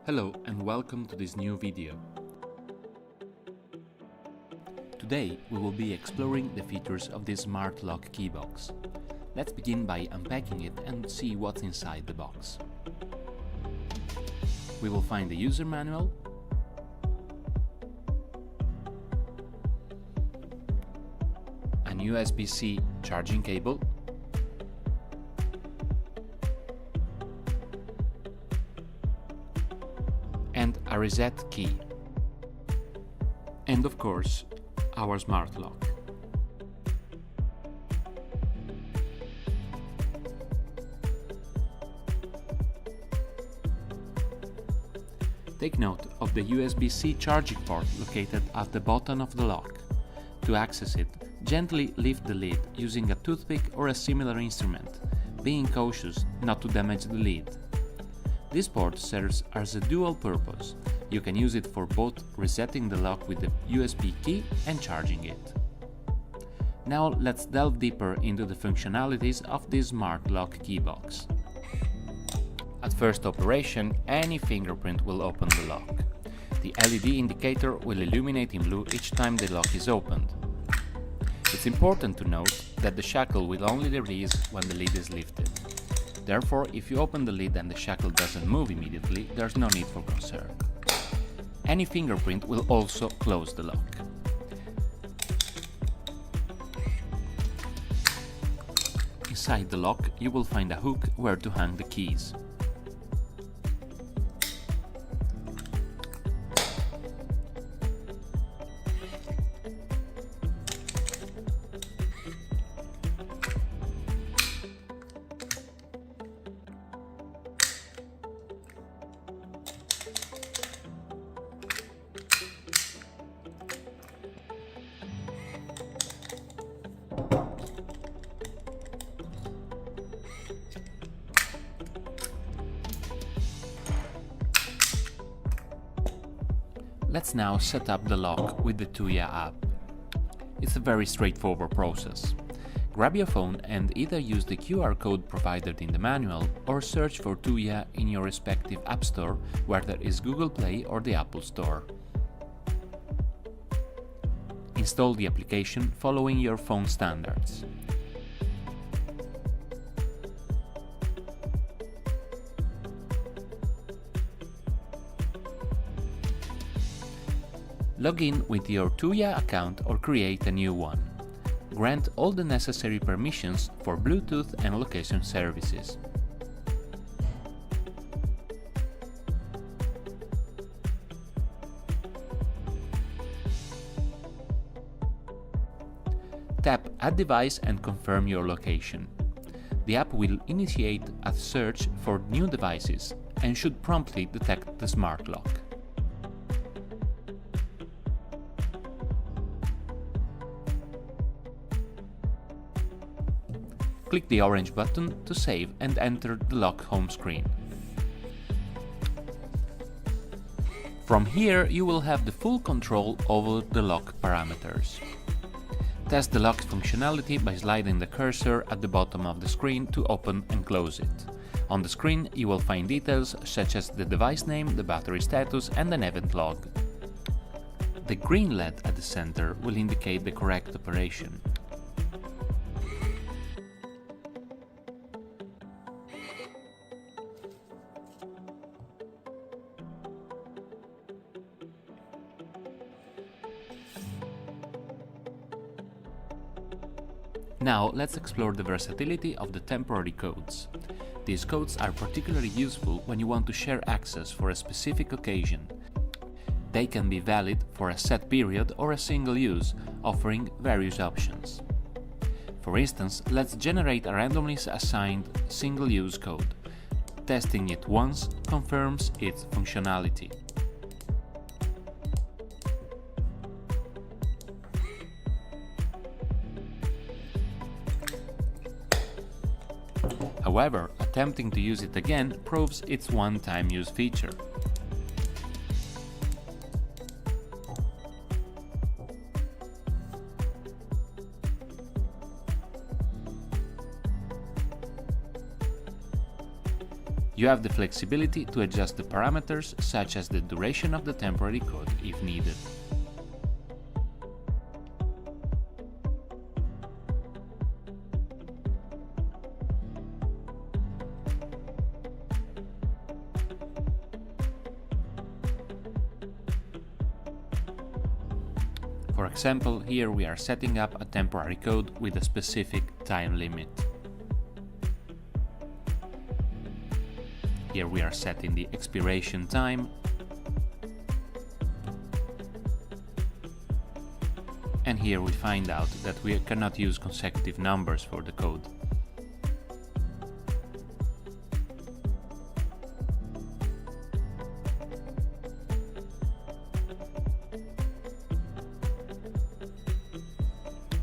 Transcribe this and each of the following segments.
Hello and welcome to this new video. Today we will be exploring the features of this smart lock key box. Let's begin by unpacking it and see what's inside the box. We will find the user manual, an USB-C charging cable, and a reset key, and of course our smart lock. Take note of the USB-C charging port located at the bottom of the lock. To access it, gently lift the lid using a toothpick or a similar instrument, being cautious not to damage the lid. This port serves as a dual purpose. You can use it for both resetting the lock with the USB key and charging it. Now let's delve deeper into the functionalities of this smart lock key box. At first operation, any fingerprint will open the lock. The LED indicator will illuminate in blue each time the lock is opened. It's important to note that the shackle will only release when the lid is lifted. Therefore, if you open the lid and the shackle doesn't move immediately, there's no need for concern. Any fingerprint will also close the lock. Inside the lock, you will find a hook where to hang the keys. Let's now set up the lock with the Tuya app. It's a very straightforward process. Grab your phone and either use the QR code provided in the manual or search for Tuya in your respective app store, whether it's Google Play or the Apple Store. Install the application following your phone standards. Log in with your Tuya account or create a new one. Grant all the necessary permissions for Bluetooth and location services. Tap Add Device and confirm your location. The app will initiate a search for new devices and should promptly detect the smart lock. Click the orange button to save and enter the lock home screen. From here you will have the full control over the lock parameters. Test the lock functionality by sliding the cursor at the bottom of the screen to open and close it. On the screen you will find details such as the device name, the battery status and an event log. The green LED at the center will indicate the correct operation. Now let's explore the versatility of the temporary codes. These codes are particularly useful when you want to share access for a specific occasion. They can be valid for a set period or a single use, offering various options. For instance, let's generate a randomly assigned single-use code. Testing it once confirms its functionality. However, attempting to use it again proves its one-time use feature. You have the flexibility to adjust the parameters such as the duration of the temporary code if needed. For example, here we are setting up a temporary code with a specific time limit. Here we are setting the expiration time, and here we find out that we cannot use consecutive numbers for the code.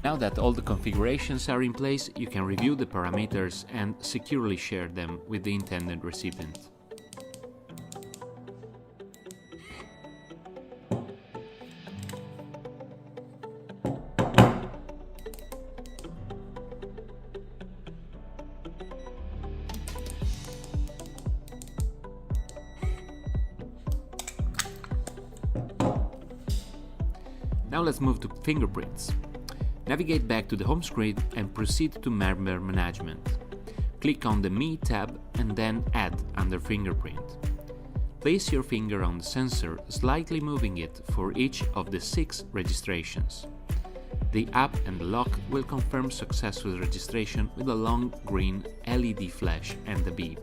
Now that all the configurations are in place, you can review the parameters and securely share them with the intended recipient. Now let's move to fingerprints. Navigate back to the home screen and proceed to Member Management. Click on the Me tab and then Add under Fingerprint. Place your finger on the sensor, slightly moving it for each of the 6 registrations. The app and the lock will confirm successful registration with a long green LED flash and a beep.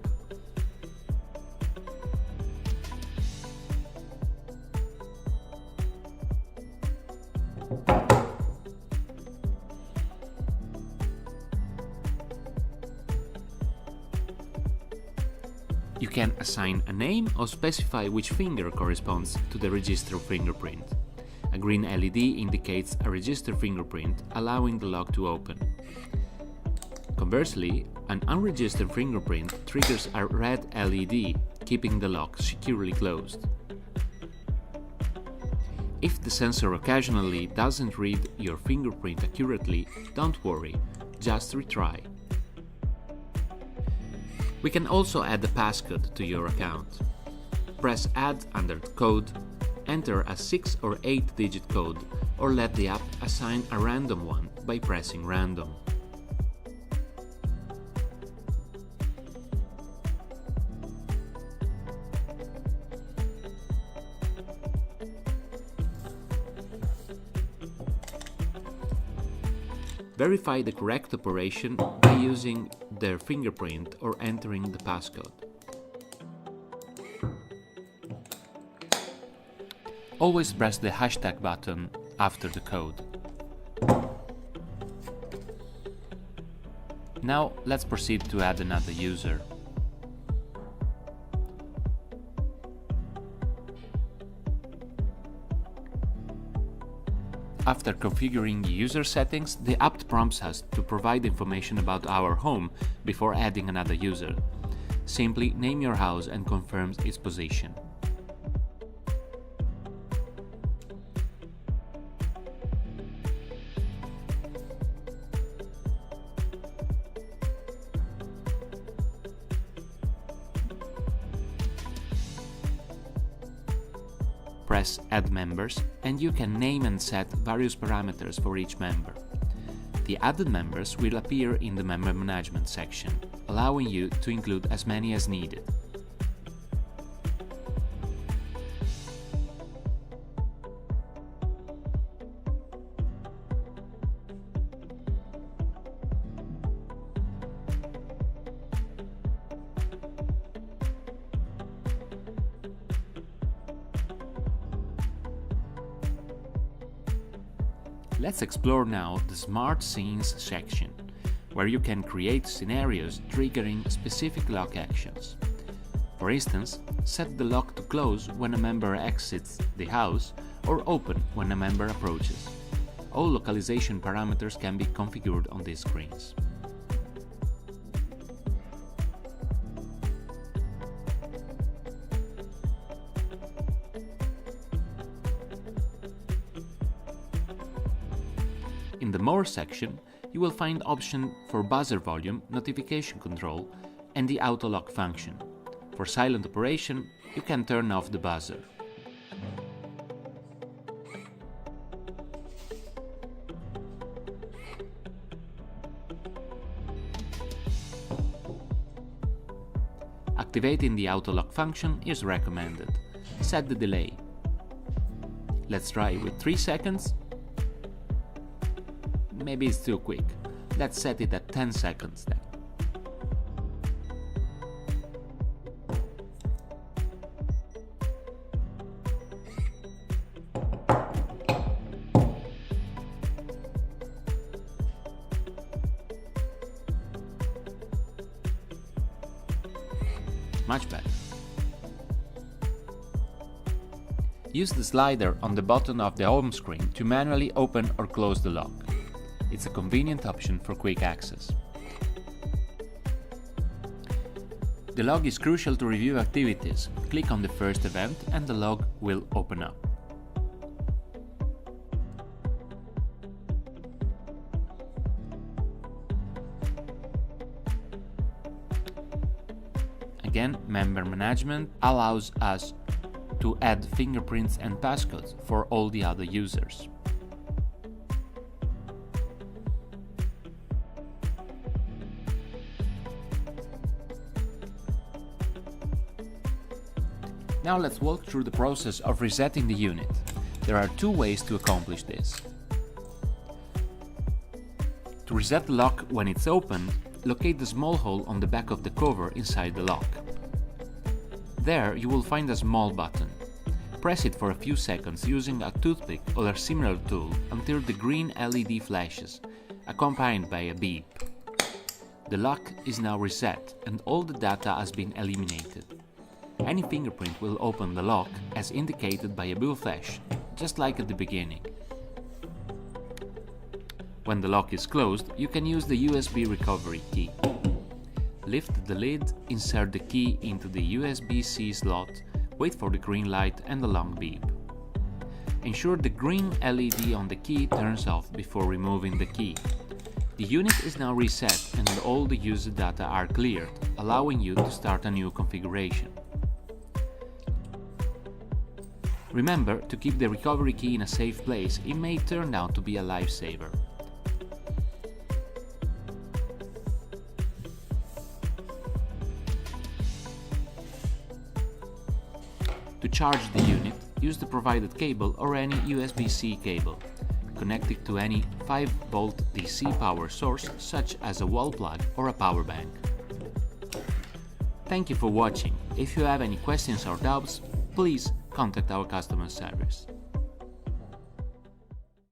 You can assign a name or specify which finger corresponds to the registered fingerprint. A green LED indicates a registered fingerprint, allowing the lock to open. Conversely, an unregistered fingerprint triggers a red LED, keeping the lock securely closed. If the sensor occasionally doesn't read your fingerprint accurately, don't worry, just retry. We can also add a passcode to your account. Press Add under Code, enter a 6 or 8-digit code, or let the app assign a random one by pressing Random. Verify the correct operation by using their fingerprint or entering the passcode. Always press the hashtag button after the code. Now let's proceed to add another user. After configuring user settings, the app prompts us to provide information about our home before adding another user. Simply name your house and confirm its position. Press Add Members and you can name and set various parameters for each member. The added members will appear in the Member Management section, allowing you to include as many as needed. Let's explore now the Smart Scenes section, where you can create scenarios triggering specific lock actions. For instance, set the lock to close when a member exits the house or open when a member approaches. All localization parameters can be configured on these screens. In the More section, you will find options for buzzer volume, notification control, and the auto lock function. For silent operation, you can turn off the buzzer. Activating the auto lock function is recommended. Set the delay. Let's try with 3 seconds. Maybe it's too quick. Let's set it at 10 seconds then. Much better. Use the slider on the bottom of the home screen to manually open or close the lock. It's a convenient option for quick access. The log is crucial to review activities. Click on the first event and the log will open up. Again, member management allows us to add fingerprints and passcodes for all the other users. Now let's walk through the process of resetting the unit. There are 2 ways to accomplish this. To reset the lock when it's opened, locate the small hole on the back of the cover inside the lock. There you will find a small button. Press it for a few seconds using a toothpick or a similar tool until the green LED flashes, accompanied by a beep. The lock is now reset and all the data has been eliminated. Any fingerprint will open the lock as indicated by a blue flash, just like at the beginning. When the lock is closed, you can use the USB recovery key. Lift the lid, insert the key into the USB-C slot, wait for the green light and the long beep. Ensure the green LED on the key turns off before removing the key. The unit is now reset and all the user data are cleared, allowing you to start a new configuration. Remember to keep the recovery key in a safe place, it may turn out to be a lifesaver. To charge the unit, use the provided cable or any USB-C cable. Connect it to any 5-volt DC power source such as a wall plug or a power bank. Thank you for watching. If you have any questions or doubts, please contact our customer service.